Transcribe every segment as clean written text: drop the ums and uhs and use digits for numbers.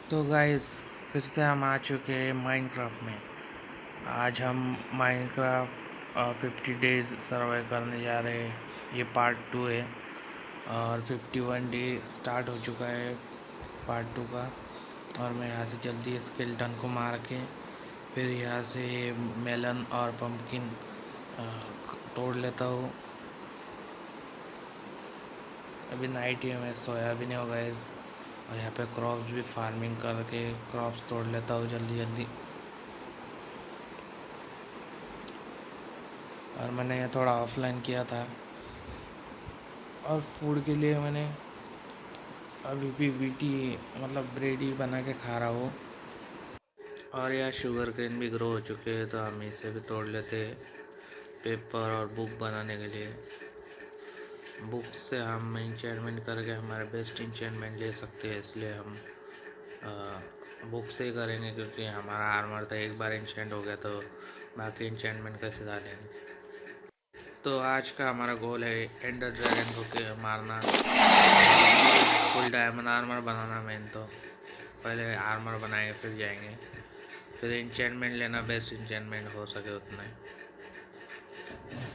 तो गाइस फिर से हम आ चुके हैं माइनक्राफ्ट में। आज हम माइनक्राफ्ट 50 डेज सर्वाइव करने जा रहे हैं। ये पार्ट 2 है और 51 डे स्टार्ट हो चुका है पार्ट 2 का। और मैं यहाँ से जल्दी स्केलेटन को मार के फिर यहाँ से मेलन और पम्पकिन तोड़ लेता हूँ। अभी नाइट ही है, मैं सोया भी नहीं होगा। और यहाँ पे क्रॉप्स भी फार्मिंग करके क्रॉप्स तोड़ लेता हूँ जल्दी जल्दी। और मैंने ये थोड़ा ऑफलाइन किया था। और फूड के लिए मैंने अभी भी वीटी मतलब ब्रेड ही बना के खा रहा हूँ। और यहाँ शुगर केन भी ग्रो हो चुके हैं, तो हम इसे भी तोड़ लेते हैं पेपर और बुक बनाने के लिए। बुक से हम इंचेंटमेंट करके हमारे बेस्ट इंचेंटमेंट ले सकते हैं, इसलिए हम बुक से ही करेंगे, क्योंकि हमारा आर्मर तो एक बार इंचेंट हो गया, तो बाकी इंचेंटमेंट कैसे डालेंगे। तो आज का हमारा गोल है एंडर ड्रैगन को के मारना, फुल डायमंड आर्मर बनाना। मेन तो पहले आर्मर बनाएंगे फिर जाएंगे, फिर इंचेंटमेंट लेना, बेस्ट इंचेंटमेंट हो सके उतना।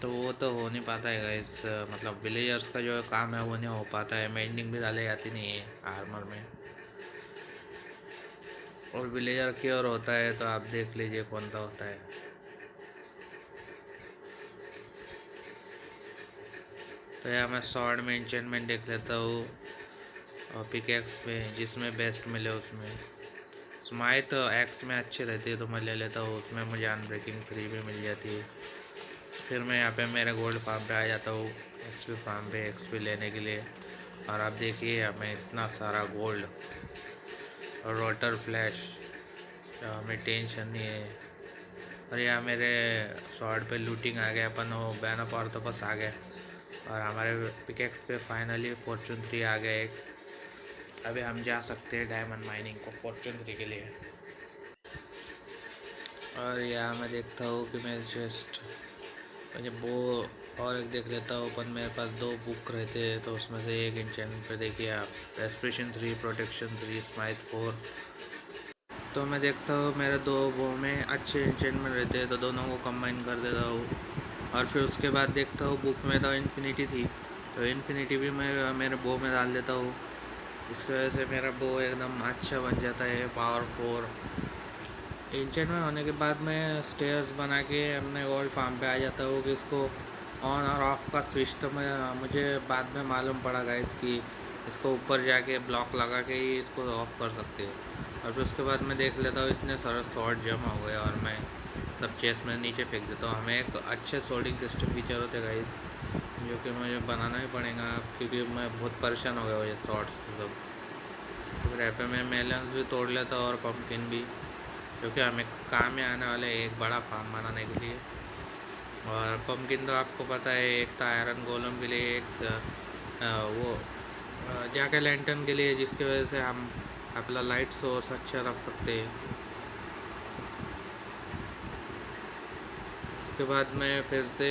तो वो तो हो नहीं पाता है गाइस, मतलब विलेजर्स का जो काम है वो नहीं हो पाता है। मेंडिंग भी डाले जाती नहीं है आर्मर में। और विलेजर क्योर होता है तो आप देख लीजिए कौन सा होता है। तो यार मैं शॉर्ट में इंचेंटमेंट देख लेता हूँ और पिकैक्स में जिसमें बेस्ट मिले उसमें। स्माइथ एक्स में अच्छी रहती है तो मैं ले लेता हूँ, उसमें मुझे अनब्रेकिंग 3 भी मिल जाती है। फिर मैं यहाँ पे मेरे गोल्ड फार्म पे आ जाता हूँ, एक्सपी फार्म पे एक्सपी लेने के लिए। और आप देखिए हमें इतना सारा गोल्ड और रोटर फ्लैश, हमें टेंशन नहीं है। और यहाँ मेरे शॉर्ट पे लूटिंग आ गया, अपन वो बैन ऑफ ऑर्थोपस आ गया। और हमारे पिकेक्स पे फाइनली फॉर्चून 3 आ गया एक। अभी हम जा सकते हैं डायमंड माइनिंग को फॉर्चून 3 के लिए। और यहाँ मैं देखता हूँ कि मेरे चेस्ट मुझे वो और एक देख लेता हूँ, पर मेरे पास 2 बुक रहते हैं, तो उसमें से एक इंचेंट पे देखिए आप, रेस्पिरेशन 3, प्रोटेक्शन 3, स्माइथ 4। तो मैं देखता हूँ मेरे 2 वो में अच्छे इंचेंटमेंट रहते हैं, तो दोनों को कंबाइन कर देता हूँ। और फिर उसके बाद देखता हूँ बुक में तो इन्फिनिटी थी, तो इन्फिनिटी भी मैं मेरे बो में डाल देता हूँ। इसकी वजह से मेरा बो एकदम अच्छा बन जाता है, पावर 4। इंचेंटमेंट होने के बाद मैं स्टेयर्स बना के अपने गोल्ड फार्म पे आ जाता हूँ कि इसको ऑन और ऑफ का स्विच तो मैं मुझे बाद में मालूम पड़ा गाइस कि इसको ऊपर जाके ब्लॉक लगा के ही इसको ऑफ कर सकते हैं। और फिर उसके बाद मैं देख लेता हूँ इतने सारे शॉर्ट जम हो गए और मैं सब चेस्ट में नीचे फेंक देता हूँ। हमें एक अच्छे सोल्डिंग सिस्टम फीचर होते गाइस, जो कि मुझे बनाना ही पड़ेगा, क्योंकि मैं बहुत परेशान हो गया हूँ ये शॉर्ट्स सब। फिर यहाँ पे मैं मेलन्स भी तोड़ लेता हूँ और पम्पकिन भी, क्योंकि हमें काम में आने वाले एक बड़ा फार्म बनाने के लिए। और पम्पकिन तो आपको पता है, एक था आयरन गोलम के लिए, एक वो जाके लैंटर्न के लिए, जिसकी वजह से हम अपना लाइट सोर्स अच्छा रख सकते हैं। उसके बाद मैं फिर से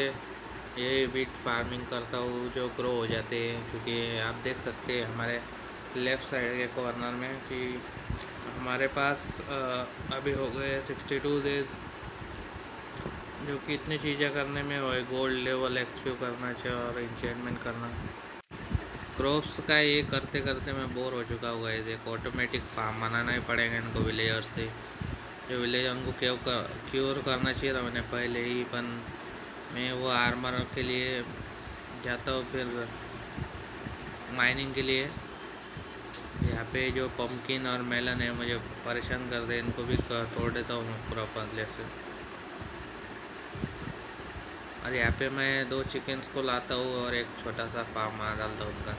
यही वीट फार्मिंग करता हूँ जो ग्रो हो जाते हैं, क्योंकि आप देख सकते हैं हमारे लेफ़्ट साइड के कॉर्नर में कि हमारे पास अभी हो गए 62 डेज, जो कि इतनी चीज़ें करने में हो, गोल्ड लेवल एक्सपी करना चाहिए और इंचेंटमेंट करना। क्रॉप्स का ये करते करते मैं बोर हो चुका हूँ। एक ऑटोमेटिक फार्म बनाना ही पड़ेगा इनको विलेजर से। जो विलेजर उनको क्योर करना चाहिए था मैंने पहले ही, पर मैं वो आर्मर के लिए जाता हूँ फिर माइनिंग के लिए। यहाँ पे जो पम्पकिन और मेलन है मुझे परेशान कर दे, इनको भी तोड़ देता हूँ मैं पूरा बदले से। और यहाँ पे मैं 2 चिकन्स को लाता हूँ और एक छोटा सा फार्म बना डालता हूँ उनका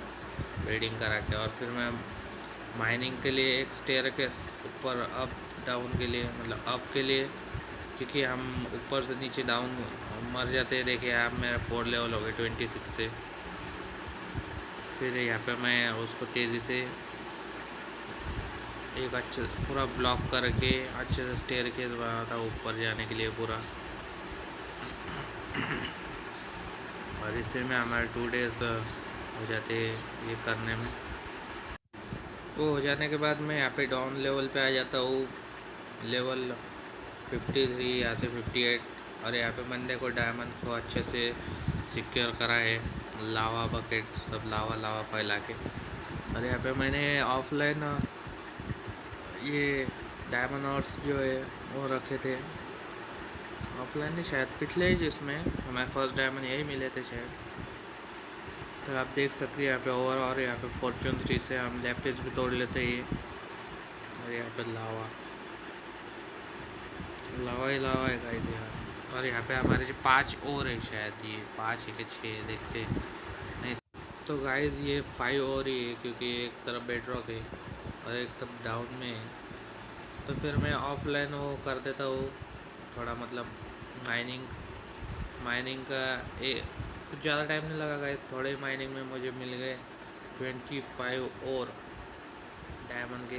ब्रीडिंग करा के। और फिर मैं माइनिंग के लिए एक स्टेयर के ऊपर अप डाउन के लिए, मतलब अप के लिए, क्योंकि हम ऊपर से नीचे डाउन मर जाते हैं। देखिए आप मेरा 4 लेवल हो गए 26 से। फिर यहाँ पे मैं उसको तेज़ी से एक अच्छे पूरा ब्लॉक करके अच्छे से स्टेयर केस बनाता हूँ ऊपर जाने के लिए पूरा। और इससे में हमारे 2 डेज हो जाते ये करने में। वो हो जाने के बाद मैं यहाँ पे डाउन लेवल पे आ जाता हूँ, लेवल 53 यहाँ से 58। और यहाँ पे बंदे को डायमंड को अच्छे से सिक्योर करा है, लावा बकेट सब लावा लावा फैला के। और यहाँ पे मैंने ऑफलाइन ये डायमंड ऑर्स जो है वो रखे थे ऑफलाइन ही, शायद पिछले ही जिसमें हमें फर्स्ट डायमंड यही मिले थे शायद। तो आप देख सकते हैं यहाँ पे ओवर, और यहाँ पे फॉर्चून 3 से हम लेपिस भी तोड़ लेते हैं। और यहाँ पे लावा लावा ही लावा है गाइस यार। और यहाँ पे हमारे जो 5 और है, शायद ये 5 है कि 6 देखते नहीं। तो गाइस ये 5 और ही है, क्योंकि एक तरफ बेडरॉक है और एक तरफ डाउन में है। तो फिर मैं ऑफलाइन वो कर देता हूँ थोड़ा, मतलब माइनिंग का कुछ ज़्यादा टाइम नहीं लगा गाइस, थोड़े माइनिंग में मुझे मिल गए 25 और डायमंड के।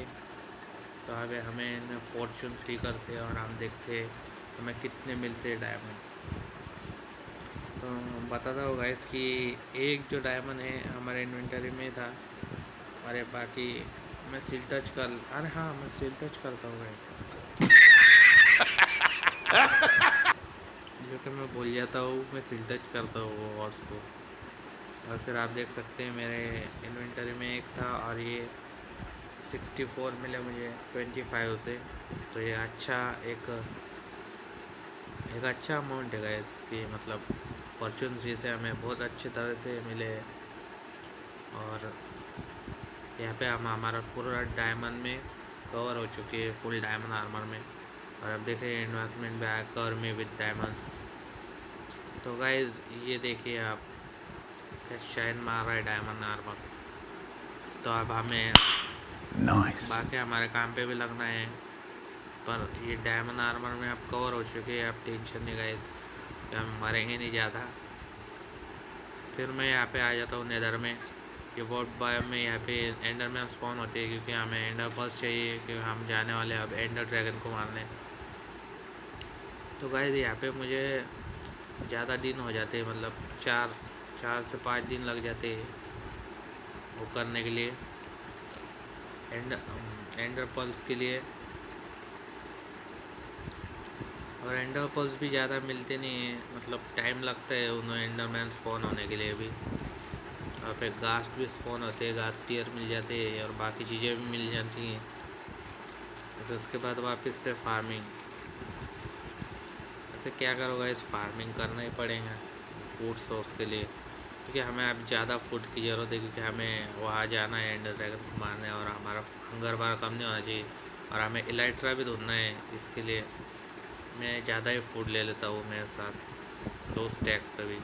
तो आगे हमें फॉर्चून 3 करते और हम देखते हमें कितने मिलते डायमंड। तो बताता हूँ गाइस कि एक जो डायमंड है हमारे इन्वेंटरी में था। अरे बाकी मैं सील टच कर, अरे हाँ मैं सील टच करता हूँ गाइस, जो कि मैं भूल जाता हूँ, मैं सील टच करता हूँ वो हॉर्स को। और फिर आप देख सकते हैं मेरे इन्वेंटरी में एक था और ये 64 मिले मुझे 25 से। तो ये अच्छा एक अच्छा अमाउंट है गाइस कि मतलब फॉर्चून 3 से हमें बहुत अच्छी तरह से मिले। और यहाँ पे हम हमारा पूरा डायमंड में कवर हो चुकी है, फुल डायमंड आर्मर में। और अब देख रहे हैं इन्वेस्टमेंट बैग कवर में विद डायमंड्स। तो गाइज ये देखिए आप, शाइन मार रहा है डायमंड आर्मर। तो अब हमें बाकी हमारे काम पे भी लगना है, पर ये डायमंड आर्मर में आप कवर हो चुके हैं, आप टेंशन नहीं गाइज कि हम मरेंगे नहीं ज़्यादा। फिर मैं यहाँ पे आ जाता हूँ नेदर में। ये वॉर्ड बाय में यहाँ पे एंडरमैन स्पॉन होते हैं, क्योंकि हमें एंडर पर्स चाहिए, क्योंकि हम जाने वाले अब एंडर ड्रैगन को मारने। तो गाइस यहाँ पे मुझे ज़्यादा दिन हो जाते हैं, मतलब 4 से 5 दिन लग जाते हैं वो करने के लिए, एंडर पल्स के लिए। और एंडर पल्स भी ज़्यादा मिलते नहीं हैं, मतलब टाइम लगता है उन्हें एंडरमैन स्पॉन होने के लिए भी। और फिर घास्ट भी स्पॉन होते हैं, घास्ट टीयर मिल जाते हैं और बाकी चीज़ें भी मिल जाती हैं। तो उसके बाद वापस से फार्मिंग। ऐसे क्या करोगा, इस फार्मिंग करना ही पड़ेगा फूड सोर्स के लिए, क्योंकि हमें अब ज़्यादा फूड की ज़रूरत है, क्योंकि हमें वहाँ जाना है एंडर ड्रैगन को मारने और हमारा हंगर बार कम नहीं होना चाहिए। और हमें इलाइट्रा भी ढूंढना है, इसके लिए मैं ज़्यादा ही फूड ले लेता हूँ मेरे साथ, 2 स्टैक तभी।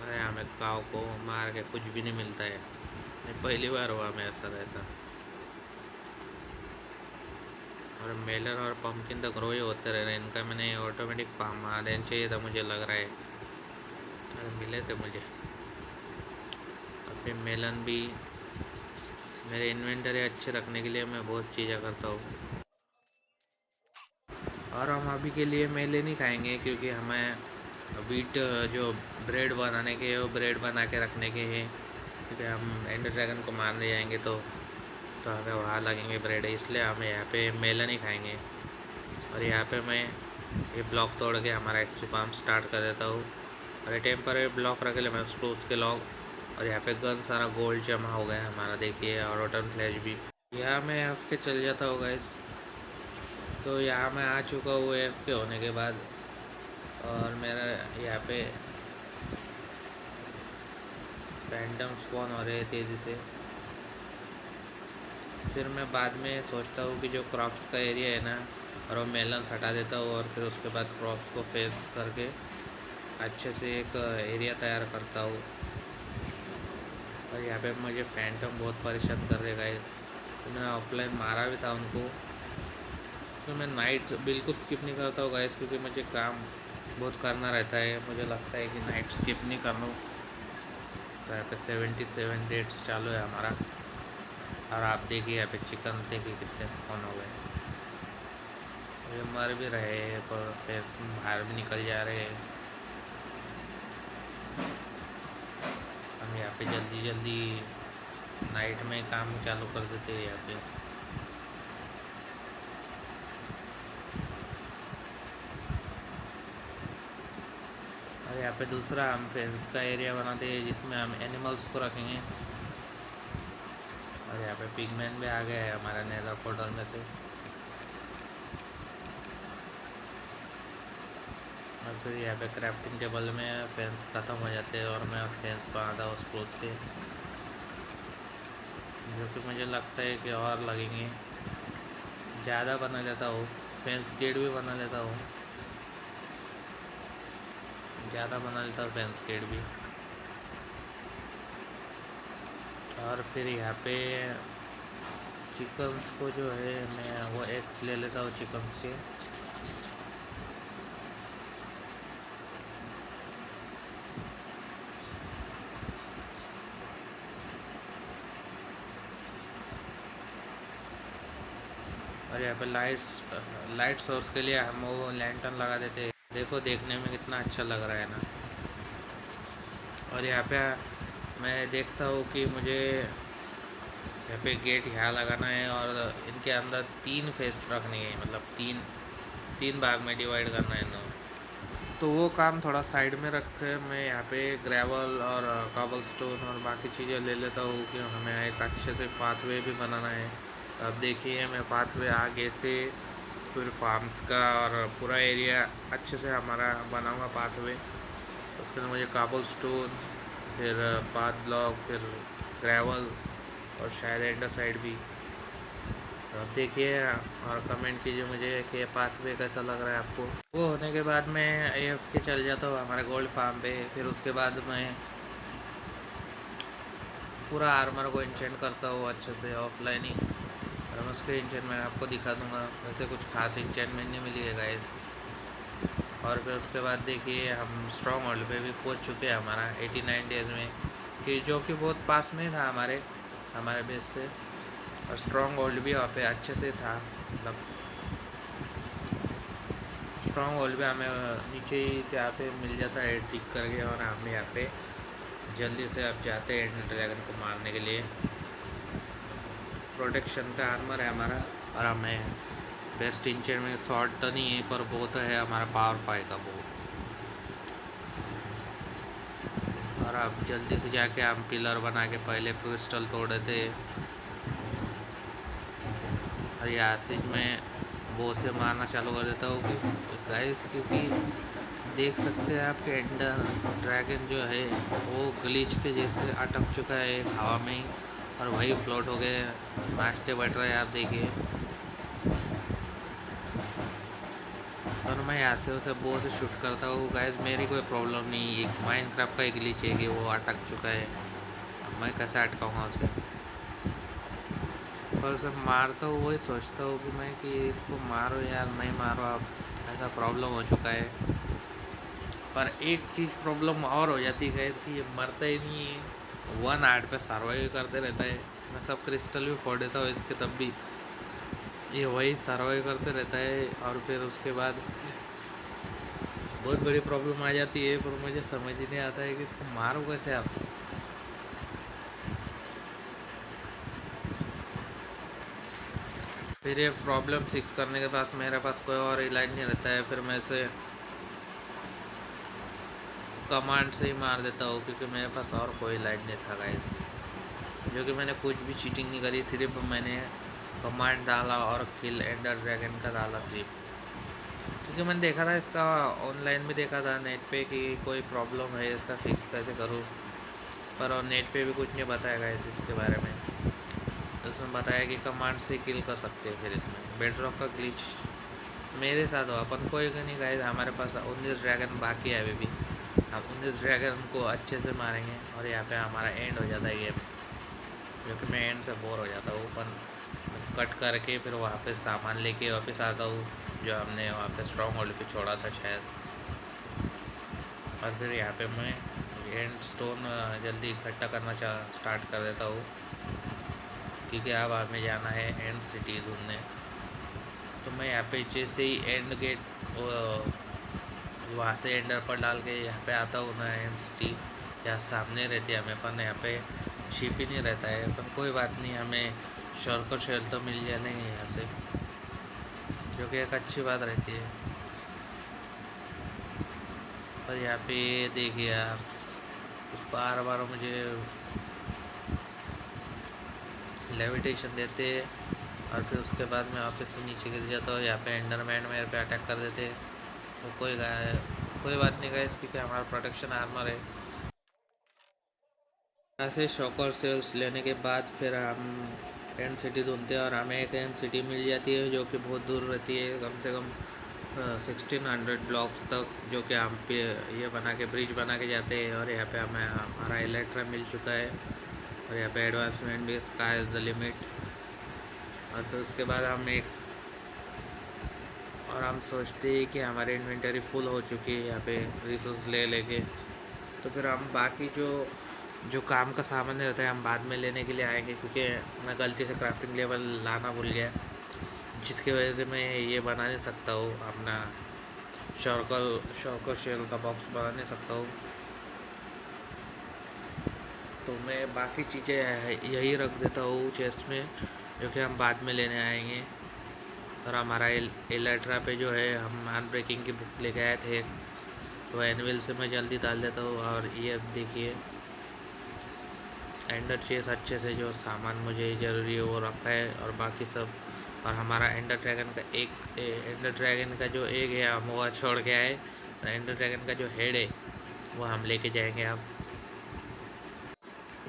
अरे हमें काव को मार के कुछ भी नहीं मिलता है, पहली बार हुआ मेरे साथ ऐसा। और मेलन और पम्पकिन तो ग्रो ही होते रह रहे हैं, इनका मैंने ऑटोमेटिक मार देना चाहिए था मुझे लग रहा है। अरे मिले थे मुझे। और फिर मेलन भी मेरे इन्वेंटरी अच्छे रखने के लिए मैं बहुत चीज़ें करता हूँ। और हम अभी के लिए मेले नहीं खाएंगे, क्योंकि हमें व्हीट जो ब्रेड बनाने के वो ब्रेड बना के रखने के हैं, क्योंकि हम एंडर ड्रैगन को मारने जाएंगे तो हमें वहाँ लगेंगे ब्रेड, इसलिए हम यहाँ पे मेलन ही खाएंगे। और यहाँ पे मैं ये ब्लॉक तोड़ के हमारा एक्सपी फार्म स्टार्ट कर देता हूँ। और ये टेम्पररी ब्लॉक रख ले मैं स्प्रूस के लॉक। और यहाँ पे गन सारा गोल्ड जमा हो गया हमारा, देखिए, और रोटन फ्लैश भी। यहाँ मैं एफ के चल जाता हूँ गाइस। तो यहाँ मैं आ चुका हूँ एफ के होने के बाद, और मेरा यहाँ पे रैंडम स्पॉन हो रहे हैं तेज़ी से। फिर मैं बाद में सोचता हूँ कि जो क्रॉप्स का एरिया है ना, और वो मेलन्स हटा देता हूँ, और फिर उसके बाद क्रॉप्स को फेंस करके अच्छे से एक एरिया तैयार करता हूँ। और यहाँ पे मुझे फैंटम बहुत परेशान कर देगा, तो मैंने ऑफलाइन मारा भी था उनको। तो मैं नाइट बिल्कुल स्किप नहीं करता हूँ गाइस, क्योंकि मुझे काम बहुत करना रहता है, मुझे लगता है कि नाइट स्किप नहीं कर लूँ। तो यहाँ पे 77 डेट्स चालू है हमारा। और आप देखिए यहाँ पे चिकन देखिए कितने स्पॉन हो गए, ये मर भी रहे हैं पर फिर बाहर भी निकल जा रहे हैं। हम यहाँ पे जल्दी जल्दी नाइट में काम चालू कर देते हैं यहाँ पे। और यहाँ पे दूसरा हम फेंस का एरिया बनाते हैं जिसमें हम एनिमल्स को रखेंगे। और यहाँ पे पिगमैन भी आ गया है हमारा नेदर पोर्टल में से। और फिर यहाँ पे क्राफ्टिंग टेबल में फेंस ख़त्म हो जाते हैं और मैं फेंस बांधा हूँ स्प्रूस के, जो कि मुझे लगता है कि और लगेंगे। ज़्यादा बना लेता हूँ, फेंस गेट भी बना लेता हूँ, ज़्यादा बना लेता हूँ फेंस गेट भी। और फिर यहाँ पे चिकन्स को जो है मैं वो एग्स ले लेता हूँ चिकन्स के। और यहाँ पे लाइट सोर्स के लिए हम वो लैंटर्न लगा देते हैं। देखो देखने में कितना अच्छा लग रहा है ना। और यहाँ पे मैं देखता हूँ कि मुझे यहाँ पे गेट यहाँ लगाना है और इनके अंदर 3 फेस रखनी है, मतलब तीन भाग में डिवाइड करना है इन्हों। तो वो काम थोड़ा साइड में रख के मैं यहाँ पे ग्रेवल और कॉबल स्टोन और बाकी चीज़ें ले लेता हूँ कि हमें एक अच्छे से पाथवे भी बनाना है। अब देखिए मैं पाथवे आगे से फिर फार्म्स का और पूरा एरिया अच्छे से हमारा बनाऊँगा पाथवे। उसके लिए मुझे कॉबल स्टोन, फिर पाथ ब्लॉक, फिर ग्रेवल और शायद एंडर साइड भी। अब देखिए और कमेंट कीजिए मुझे कि पाथवे कैसा लग रहा है आपको। वो होने के बाद मैं AF के चल जाता हूँ हमारे गोल्ड फार्म पे। फिर उसके बाद मैं पूरा आर्मर को इंचेंट करता हूँ अच्छे से ऑफलाइन ही, और मैं उसके इंचेंटमेंट आपको दिखा दूँगा। वैसे कुछ खास इंचेंटमेंट नहीं मिली है गाइस। और फिर उसके बाद देखिए हम स्ट्रॉन्ग होल्ड पे भी पहुँच चुके हैं हमारा 89 डेज़ में, कि जो कि बहुत पास में था हमारे बेस से। और स्ट्रॉन्ग होल्ड भी वहाँ पे अच्छे से था, मतलब स्ट्रॉन्ग होल्ड भी हमें नीचे ही यहाँ पे मिल जाता है टिक करके। और हम यहाँ पे जल्दी से अब जाते हैं एंड ड्रैगन को मारने के लिए। प्रोटेक्शन का आर्मर है हमारा, और हमें बेस्ट इंचर में शॉर्ट तो नहीं है पर वो तो है हमारा पावर 5 का वो। और अब जल्दी से जाके हम पिलर बना के पहले क्रिस्टल तोड़ देते। और यहाँ से मैं वो से मारना चालू कर देता हूँ गाइस, क्योंकि देख सकते हैं आप कि एंडर ड्रैगन जो है वो ग्लिच के जैसे अटक चुका है हवा में ही, और वही फ्लोट हो गए नाचते बैठ रहे हैं। आप देखिए, और मैं यहाँ से उसे बहुत शूट करता हूँ गाइस, मेरी कोई प्रॉब्लम नहीं। एक माइनक्राफ्ट का एक ग्लिच है कि वो अटक चुका है, अब मैं कैसे अटकाऊँगा उसे। पर उसे मारता हूँ वही सोचता हूँ कि मैं कि इसको मारो यार, नहीं मारो, अब ऐसा प्रॉब्लम हो चुका है। पर एक चीज़ प्रॉब्लम और हो जाती है इसकी, ये मरता ही नहीं है, 1 हार्ट पे सर्वाइव करते रहता है। मैं सब क्रिस्टल भी फोड़ देता हूँ इसके, तब भी ये वही सर्वाइव करते रहता है। और फिर उसके बाद बहुत बड़ी प्रॉब्लम आ जाती है, पर मुझे समझ ही नहीं आता है कि इसको मारो कैसे आप। फिर ये प्रॉब्लम 6 करने के पास मेरे पास कोई और इलाज नहीं रहता है, फिर मैं इसे कमांड से ही मार देता हूँ, क्योंकि मेरे पास और कोई इलाज नहीं था गाइस। जो कि मैंने कुछ भी चीटिंग नहीं करी, सिर्फ मैंने कमांड डाला और किल एंडर ड्रैगन का डाला सिर्फ, क्योंकि मैंने देखा था इसका ऑनलाइन भी देखा था नेट पे कि कोई प्रॉब्लम है इसका फिक्स कैसे करूँ, पर और नेट पे भी कुछ नहीं बताया गाइस इसके बारे में। तो उसमें बताया कि कमांड से किल कर सकते हैं। फिर इसमें बेडरॉक का ग्लिच मेरे साथ हो, अपन कोई नहीं गाइस, हमारे पास 19 ड्रैगन बाकी है अभी भी। हम 19 ड्रैगन को अच्छे से मारेंगे और यहाँ पे हमारा एंड हो जाता है गेम, क्योंकि मैं एंड से बोर हो जाता हूँ। अपन कट करके फिर वहाँ पे सामान लेके वापस आता हूँ जो हमने वहाँ पे स्ट्रॉन्ग होल्ड पे छोड़ा था शायद। और फिर यहाँ पे मैं एंड स्टोन जल्दी इकट्ठा करना स्टार्ट कर देता हूँ, क्योंकि अब हमें जाना है एंड सिटी ढूंढने। तो मैं यहाँ पे जैसे ही एंड गेट वहाँ से एंडर पर डाल के यहाँ पे आता हूँ ना एंड सिटी, यहाँ सामने रहती है हमें, पर यहाँ पे शिप ही नहीं रहता है। पर कोई बात नहीं, हमें शॉर्कर शेल तो मिल जाएंगे यहाँ से, जो कि एक अच्छी बात रहती है। पर यहाँ पे देखिए आप, बार बार मुझे लेविटेशन देते और फिर उसके बाद मैं वापस से नीचे गिर जाता हूँ। यहाँ पे एंडरमैन मेरे पे अटैक कर देते, तो कोई बात नहीं गाइस, क्योंकि हमारा प्रोटेक्शन आर्मर है। ऐसे शॉकर सेल्स लेने के बाद फिर हम टेंट सिटी ढूंढते हैं और हमें एक टेंट सिटी मिल जाती है, जो कि बहुत दूर रहती है, कम से कम 1600 ब्लॉक्स तक, जो कि हम पे ये बना के ब्रिज बना के जाते हैं। और यहाँ पे हमें हमारा इलेक्ट्रा मिल चुका है, और यहाँ पे एडवांसमेंट भी स्काई इज़ द लिमिट। और फिर उसके बाद हम सोचते हैं कि हमारी इन्वेंटरी फुल हो चुकी है यहाँ पे रिसोर्स ले लेके, तो फिर हम बाकी जो काम का सामान रहता है हम बाद में लेने के लिए आएंगे, क्योंकि मैं गलती से क्राफ्टिंग लेवल लाना भूल गया, जिसकी वजह से मैं ये बना नहीं सकता हूँ अपना शॉकर शेल का बॉक्स बना नहीं सकता हूँ। तो मैं बाकी चीज़ें यही रख देता हूँ चेस्ट में, जो कि हम बाद में लेने आएंगे। और हमारा एलेट्रा पे जो है, हम अनब्रेकिंग की बुक लेके आए थे, तो एनविल से मैं जल्दी डाल देता हूँ। और ये देखिए एंडर चेस अच्छे से जो सामान मुझे ज़रूरी है वो रखा है, और बाकी सब। और हमारा एंडर ड्रैगन का जो एग है हम वो छोड़ के आए, एंडर ड्रैगन का जो हेड है वो हम लेके जाएंगे अब।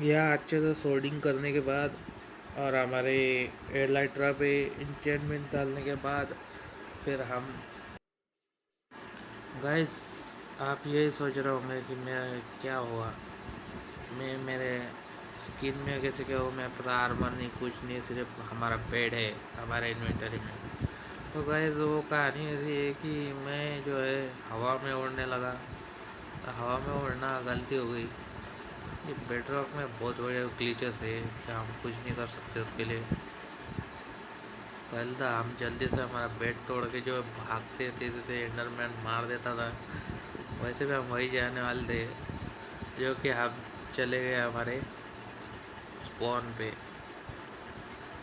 यह अच्छे से सोल्डिंग करने के बाद और हमारे एलाइट्रा पे इंचेंटमेंट डालने के बाद फिर हम गाइस, आप यही सोच रहे होंगे कि मैं क्या हुआ, मैं मेरे स्किन में कैसे क्या हो, मैं पूरा आर्मर नहीं, कुछ नहीं, सिर्फ हमारा बेड है हमारे इन्वेंटरी में। तो गाइस वो कहानी ऐसी है कि मैं जो है हवा में उड़ने लगा, तो हवा में उड़ना गलती हो गई। ये बेडरॉक में बहुत बड़े ग्लिचेस है कि हम कुछ नहीं कर सकते उसके लिए। पहले तो हम जल्दी से हमारा बेड तोड़ के जो भागते थे, जैसे एंडरमैन मार देता था, वैसे भी हम वही जाने वाले थे, जो कि हम चले गए हमारे स्पॉन पे।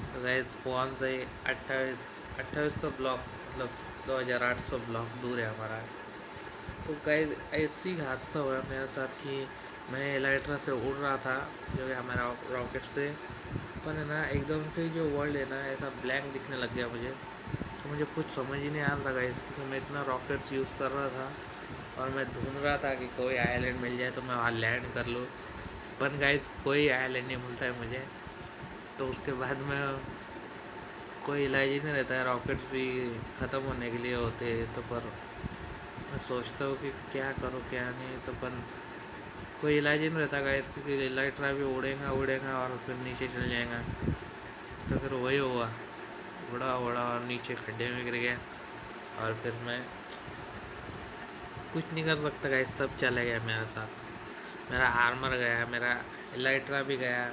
तो गए स्पॉन से 2800 ब्लॉक, मतलब 2800 ब्लॉक दूर है हमारा। तो गैस ऐसी हादसा हुआ मेरे साथ कि मैं एलाइट्रा से उड़ रहा था, जो कि हमारा रॉकेट से, पर है ना एकदम से जो वर्ल्ड है ना ऐसा ब्लैंक दिखने लग गया मुझे। तो मुझे कुछ समझ ही नहीं आ रहा था गाइस, क्योंकि मैं इतना रॉकेट्स यूज़ कर रहा था और मैं ढूंढ रहा था कि कोई आइलैंड मिल जाए तो मैं वहाँ लैंड कर लूँ, पर गाइस कोई आइलैंड नहीं मिलता है मुझे। तो उसके बाद में कोई इलाज ही नहीं रहता है, रॉकेट्स भी ख़त्म होने के लिए होते हैं। तो पर मैं सोचता हूँ कि क्या करूँ क्या नहीं, तो पर कोई इलाज ही नहीं रहता गाइस, क्योंकि इलाइट्रा भी उड़ेगा और फिर नीचे चल जाएगा। तो फिर वही हुआ, उड़ा और नीचे खड्डे में गिर गया, और फिर मैं कुछ नहीं कर सकता गाइस, सब चला गया मेरे साथ। मेरा आर्मर गया, मेरा इलाइट्रा भी गया,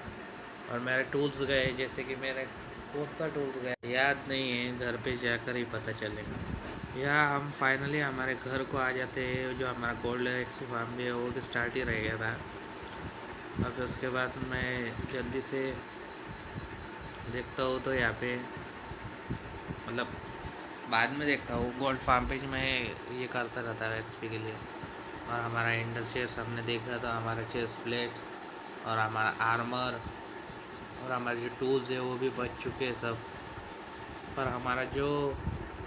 और मेरे टूल्स गए, जैसे कि मेरे कौन सा टूल्स गया याद नहीं है, घर पे जाकर ही पता चलेगा। या हम फाइनली हमारे घर को आ जाते हैं, जो हमारा गोल्ड एक्सपी फार्म भी है वो भी स्टार्ट ही रह गया था। और फिर उसके बाद मैं जल्दी से देखता हूँ, तो यहाँ पे मतलब बाद में देखता हूँ, गोल्ड फार्म पे मैं ये करता रहता है एक्सपी के लिए। और हमारा एंडर चेस्ट हमने देखा था, हमारा चेस्ट प्लेट और हमारा आर्मर और हमारे जो टूल्स है वो भी बच चुके हैं सब। पर हमारा जो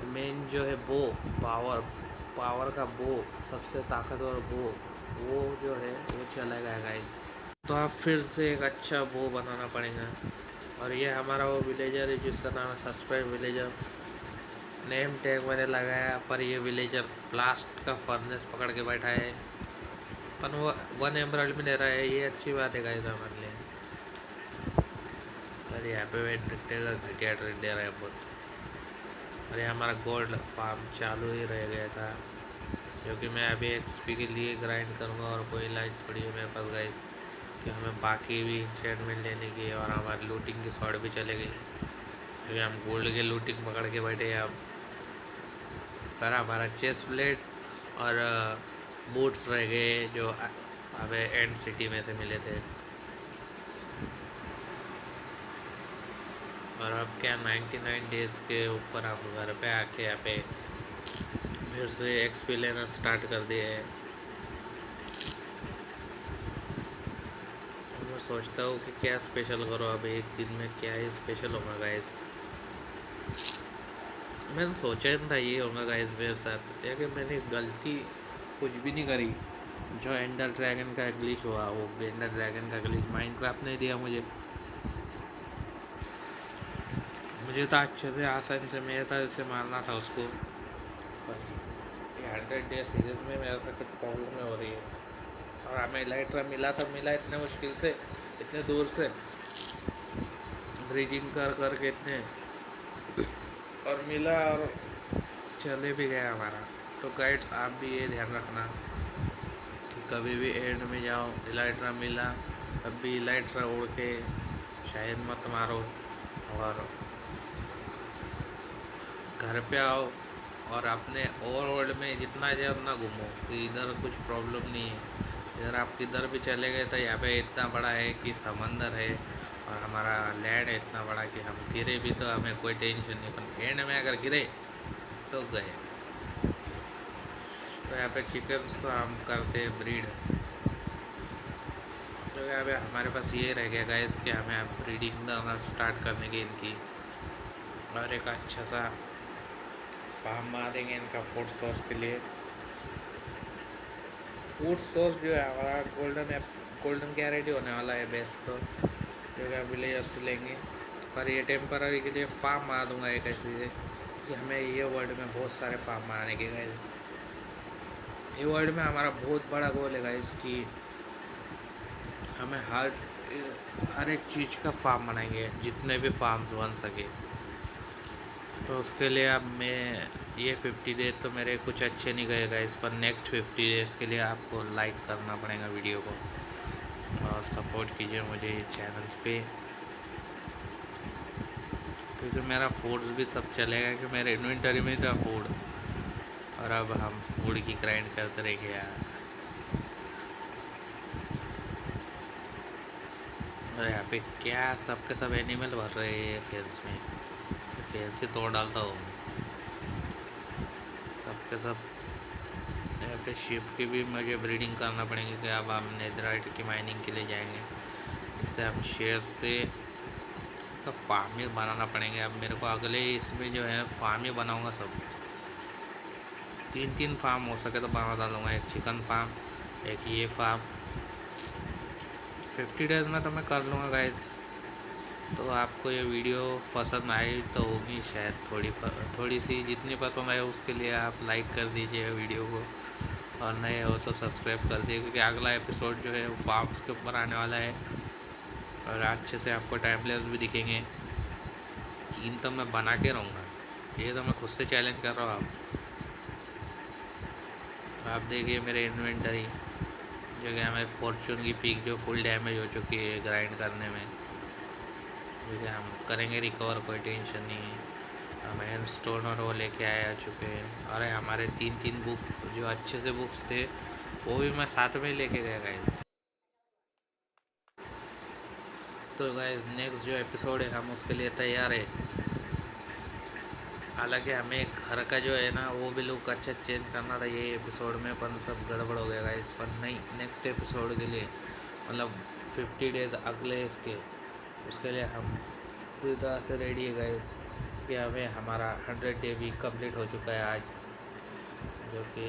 मेन जो है बो, पावर का बो, सबसे ताकतवर बो, वो जो है वो चला गया गाइस। तो आप फिर से एक अच्छा बो बनाना पड़ेगा। और ये हमारा वो विलेजर है जिसका नाम है सब्सक्राइब विलेजर, नेम टैग मैंने लगाया, पर ये विलेजर ब्लास्ट का फर्नेस पकड़ के बैठा है, पर वो 1 एमराल्ड में दे रहा है, ये अच्छी बात है गाइस हमारे लिए। और यहाँ पे घटिया ट्रेड दे रहा है बहुत। और ये हमारा गोल्ड फार्म चालू ही रह गया था, क्योंकि मैं अभी एक्सपी के लिए ग्राइंड करूँगा, और कोई लाइट थोड़ी है मेरे पास गाइस कि हमें बाकी भी इंचेंटमेंट लेने की, और हमारी लूटिंग की शॉर्ट भी चले गई, क्योंकि हम गोल्ड के लूटिंग पकड़ के बैठे हैं अब। पर हमारा चेस्ट प्लेट और बूट्स रह गए, जो अबे एंड सिटी में से मिले थे। और अब क्या 99 डेज़ के ऊपर हम घर पे आके यहाँ पे फिर से एक्सपी लेना स्टार्ट कर दिए है। मैं सोचता हूँ कि क्या स्पेशल करो, अब एक दिन में क्या ही स्पेशल होगा गाइस। मैंने सोचा नहीं था ये होगा गाइस मेरे साथ, या कि मैंने गलती कुछ भी नहीं करी। जो एंडर ड्रैगन का ग्लिच हुआ, वो एंडर ड्रैगन का ग्लिच माइनक्राफ्ट ने दिया मुझे तो अच्छे से आसान से मेरे था इसे मारना था उसको। पर ये 100 डे सीरीज में मेरे साथ कुछ प्रॉब्लम हो रही है। और हमें इलाइट्रा मिला इतने मुश्किल से, इतने दूर से ब्रिजिंग कर के इतने, और मिला और चले भी गया हमारा। तो गाइड्स आप भी ये ध्यान रखना कि कभी भी एंड में जाओ, इलाइट्रा मिला तब भी इलाइट्रा उड़ के शायद मत मारो, और घर पे आओ और अपने ओवरवर्ल्ड में जितना जाए उतना घूमो कि इधर कुछ प्रॉब्लम नहीं है। इधर आप किधर भी चले गए तो यहाँ पे इतना बड़ा है कि समंदर है और हमारा लैंड है इतना बड़ा कि हम गिरे भी तो हमें कोई टेंशन नहीं, पर एंड में अगर गिरे तो गए। तो यहाँ पे चिकन्स को हम करते ब्रीड, तो यहाँ पे हमारे पास ये रह गया गाइस कि हमें ब्रीडिंग स्टार्ट करने की इनकी, और एक अच्छा सा फार्म बना देंगे इनका फूड सोर्स के लिए। फूड सोर्स जो है हमारा गोल्डन कैरेट होने वाला है बेस्ट, तो जो है विलेजर से लेंगे। पर ये टेम्पररी के लिए फार्म बना दूंगा एक ऐसी से कि हमें ये वर्ल्ड में बहुत सारे फार्म बनाने के गाइस। ये वर्ल्ड में हमारा बहुत बड़ा गोल है गाइस कि हमें हर एक चीज़ का फार्म बनाएंगे, जितने भी फार्म्स बन सके। तो उसके लिए अब मैं ये 50 डेज तो मेरे कुछ अच्छे नहीं गए गाइस, पर नेक्स्ट 50 डेज़ के लिए आपको लाइक करना पड़ेगा वीडियो को और सपोर्ट कीजिए मुझे चैनल पे, क्योंकि मेरा फूड्स भी सब चलेगा कि मेरे इन्वेंटरी में था फूड, और अब हम फूड की ग्राइंड करते रहेंगे यार। और यहाँ पे क्या सबके सब एनिमल भर रहे हैं फेंस में, फेंस से तोड़ डालता हूँ सबके सब। यहाँ पे शिप की भी मुझे ब्रीडिंग करना पड़ेगी कि अब हम नेदराइट की माइनिंग के लिए जाएंगे, इससे हम शेयर से सब फार्म ही बनाना पड़ेंगे। अब मेरे को अगले इसमें जो है फार्म ही बनाऊँगा सब, 3 फार्म हो सके तो बना डालूँगा, एक चिकन फार्म, एक ये फार्म। 50 डेज़ में तो मैं कर लूँगा गाइस। तो आपको ये वीडियो पसंद आई तो होगी शायद थोड़ी सी, जितनी पसंद आए उसके लिए आप लाइक कर दीजिए वीडियो को, और नए हो तो सब्सक्राइब कर दिए, क्योंकि अगला एपिसोड जो है वो फार्म्स के ऊपर आने वाला है और अच्छे से आपको टाइम लैप्स भी दिखेंगे। 3 तो मैं बना के रहूँगा, ये तो मैं खुद से चैलेंज कर रहा हूँ। तो आप देखिए मेरे इन्वेंटरी जो कि हमें फॉर्चून की पीक जो फुल डैमेज हो चुकी है ग्राइंड करने में, ठीक है हम करेंगे रिकवर, कोई टेंशन नहीं है। हम स्टोन और वो लेके आ चुके हैं, और हमारे 3 बुक जो अच्छे से बुक्स थे वो भी मैं साथ में लेके गया गाइस। तो गाइस नेक्स्ट जो एपिसोड है हम उसके लिए तैयार है। हालांकि हमें घर का जो है ना वो भी लुक अच्छा चेंज करना था ये एपिसोड में, पर सब गड़बड़ हो गया गाइस। पर नहीं, नेक्स्ट एपिसोड के लिए मतलब 50 डेज अगले इसके, उसके लिए हम पूरी तरह से रेडी है गाइस कि हमें हमारा 100 डे वीक कंप्लीट हो चुका है आज, जो कि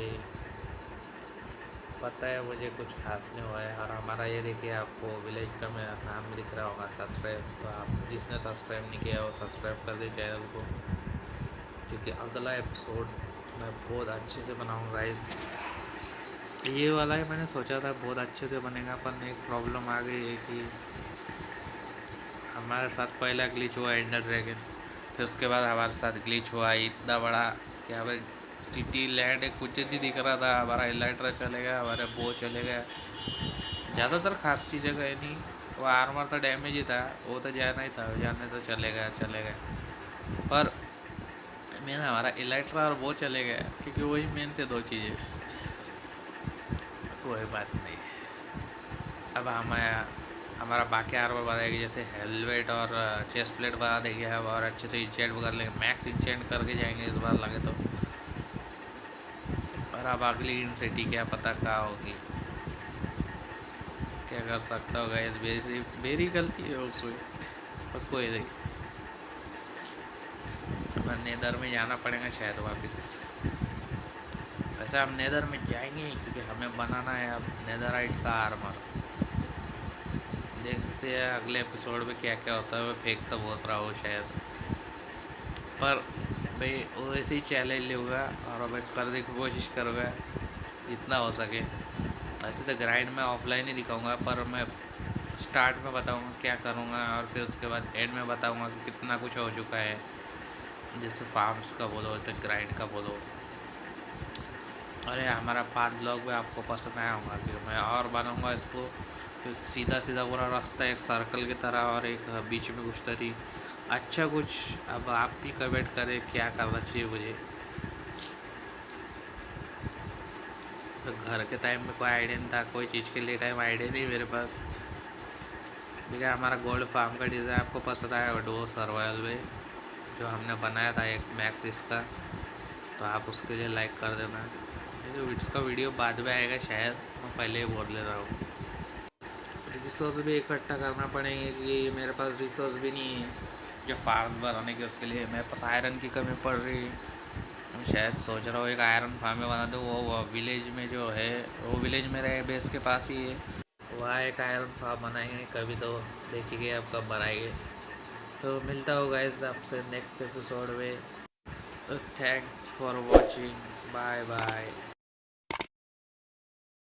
पता है मुझे कुछ खास नहीं हुआ है। और हमारा ये देखिए आपको विलेज का मेरा नाम दिख रहा होगा सब्सक्राइब, तो आप जिसने सब्सक्राइब नहीं किया वो सब्सक्राइब कर दे चैनल को, क्योंकि अगला एपिसोड मैं बहुत अच्छे से बनाऊँगा गाइस। ये वाला ही मैंने सोचा था बहुत अच्छे से बनेगा, पर एक प्रॉब्लम आ गई है कि हमारे साथ पहला ग्लिच हुआ एंडर ड्रैगन, फिर उसके बाद हमारे साथ ग्लिच हुआ इतना बड़ा कि हमें सिटी लैंड कुछ नहीं दिख रहा था, हमारा इलाइट्रा चले गया, हमारे बो चले गया, ज़्यादातर खास चीज़ें गए नहीं। वो आर्मर तो डैमेज ही था, वो तो जाना ही था, जाने तो चले गए, पर मेन हमारा इलाइट्रा और वो चले गया, क्योंकि वही मेन थे 2 चीज़ें। कोई बात नहीं, अब हमारा बाकी आर्मर बनाएगी, जैसे हेलमेट और चेस्ट प्लेट बना देंगे हम, और अच्छे से इंचेंट कर लेंगे, मैक्स इंचेंट करके जाएंगे इस बार लगे तो। और अब अगली इन सिटी क्या पता कहाँ होगी, क्या कर सकता हो गाइस, मेरी गलती है उसमें, पर कोई नहीं। हमें नेदर में जाना पड़ेगा शायद वापस। वैसे हम नेदर में जाएंगे क्योंकि हमें बनाना है अब नेदराइट का आर्मर। देखते हैं अगले एपिसोड में क्या क्या होता है। मैं फेंक तो बहुत रहा हूँ शायद, पर भाई वो ऐसे ही चैलेंज लूँगा और मैं करने की कोशिश करूँगा जितना हो सके। ऐसे तो ग्राइंड में ऑफलाइन ही दिखाऊंगा, पर मैं स्टार्ट में बताऊंगा क्या करूंगा, और फिर उसके बाद एंड में बताऊंगा कि कितना कुछ हो चुका है। जैसे फार्म्स का बोलो तो ग्राइंड का बोलो। अरे हमारा पार्ट ब्लॉग भी आपको पसंद आया होगा कि मैं और बनाऊंगा इसको सीधा सीधा पूरा रास्ता एक सर्कल की तरह, और एक बीच में कुछ तरी अच्छा कुछ। अब आप भी कमेंट करें क्या करना चाहिए मुझे। तो घर के टाइम में कोई आइडिया नहीं था, कोई चीज़ के लिए टाइम आइडिया नहीं मेरे पास। ठीक है, हमारा गोल्ड फार्म का डिज़ाइन आपको पसंद आया डो सर्वाइवल में जो हमने बनाया था एक मैक्स इसका, तो आप उसके लिए लाइक कर देना। जो इसका वीडियो बाद में आएगा शायद, मैं पहले ही बोल ले रहा हूँ। रिसोर्स भी इकट्ठा करना पड़ेंगे कि मेरे पास रिसोर्स भी नहीं है जो फार्म बनाने के, उसके लिए मेरे पास आयरन की कमी पड़ रही है। मैं शायद सोच रहा हूँ एक आयरन फार्म में बना दूँ, वो विलेज में जो है, वो विलेज मेरे बेस के पास ही है, वहाँ एक आयरन फार्म बनाएंगे कभी, तो देखिए अब कब बनाएंगे। तो मिलता होगा गाइस आपसे नेक्स्ट एपिसोड में। Thanks for watching, bye bye.